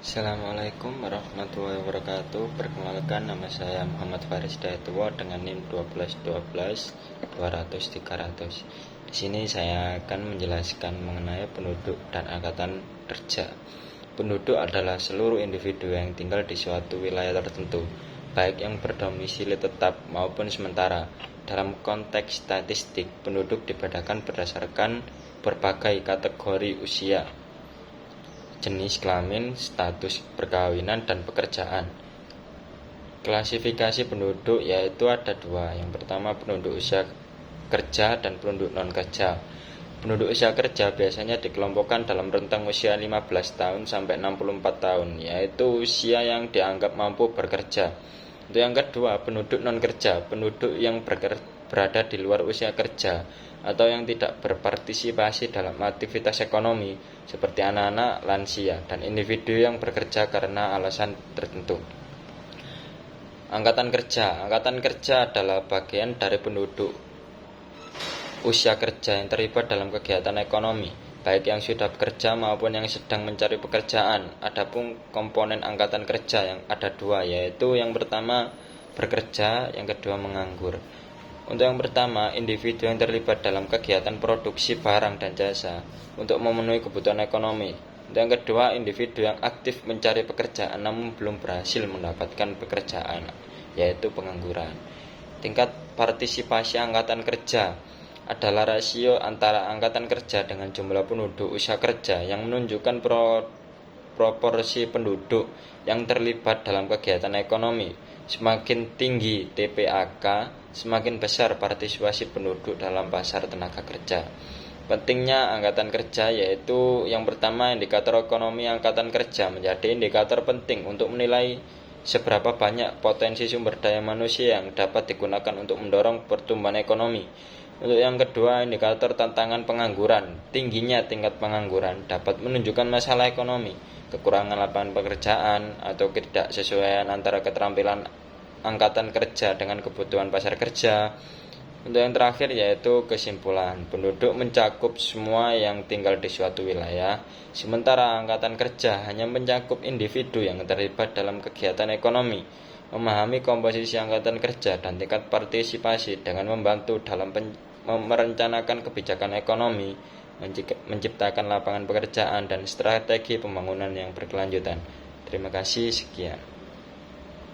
Assalamualaikum warahmatullahi wabarakatuh. Perkenalkan, nama saya Muhammad Faris Dayatullah dengan NIM 1212200-300. Di sini saya akan menjelaskan mengenai penduduk dan angkatan kerja. Penduduk adalah seluruh individu yang tinggal di suatu wilayah tertentu, baik yang berdomisili tetap maupun sementara. Dalam konteks statistik, penduduk dibedakan berdasarkan berbagai kategori usia, jenis kelamin, status perkawinan, dan pekerjaan. Klasifikasi penduduk yaitu ada dua. Yang pertama penduduk usia kerja dan penduduk non-kerja. Penduduk usia kerja biasanya dikelompokkan dalam rentang usia 15 tahun sampai 64 tahun, yaitu usia yang dianggap mampu bekerja. Untuk yang kedua, penduduk non-kerja, penduduk yang berada di luar usia kerja atau yang tidak berpartisipasi dalam aktivitas ekonomi seperti anak-anak, lansia, dan individu yang bekerja karena alasan tertentu. Angkatan kerja adalah bagian dari penduduk usia kerja yang terlibat dalam kegiatan ekonomi, baik yang sudah bekerja maupun yang sedang mencari pekerjaan. Adapun komponen angkatan kerja yang ada dua, yaitu yang pertama bekerja, yang kedua menganggur. Untuk yang pertama, individu yang terlibat dalam kegiatan produksi barang dan jasa untuk memenuhi kebutuhan ekonomi. Untuk yang kedua, individu yang aktif mencari pekerjaan namun belum berhasil mendapatkan pekerjaan, yaitu pengangguran. Tingkat partisipasi angkatan kerja adalah rasio antara angkatan kerja dengan jumlah penduduk usia kerja yang menunjukkan proporsi penduduk yang terlibat dalam kegiatan ekonomi. Semakin tinggi TPAK, semakin besar partisipasi penduduk dalam pasar tenaga kerja. Pentingnya angkatan kerja yaitu yang pertama, indikator ekonomi angkatan kerja menjadi indikator penting untuk menilai seberapa banyak potensi sumber daya manusia yang dapat digunakan untuk mendorong pertumbuhan ekonomi. Untuk yang kedua, indikator tantangan pengangguran. Tingginya tingkat pengangguran dapat menunjukkan masalah ekonomi, kekurangan lapangan pekerjaan, atau ketidaksesuaian antara keterampilan angkatan kerja dengan kebutuhan pasar kerja. Untuk yang terakhir yaitu kesimpulan, penduduk mencakup semua yang tinggal di suatu wilayah, sementara angkatan kerja hanya mencakup individu yang terlibat dalam kegiatan ekonomi. Memahami komposisi angkatan kerja dan tingkat partisipasi dengan membantu dalam merencanakan kebijakan ekonomi, menciptakan lapangan pekerjaan, dan strategi pembangunan yang berkelanjutan. Terima kasih, sekian.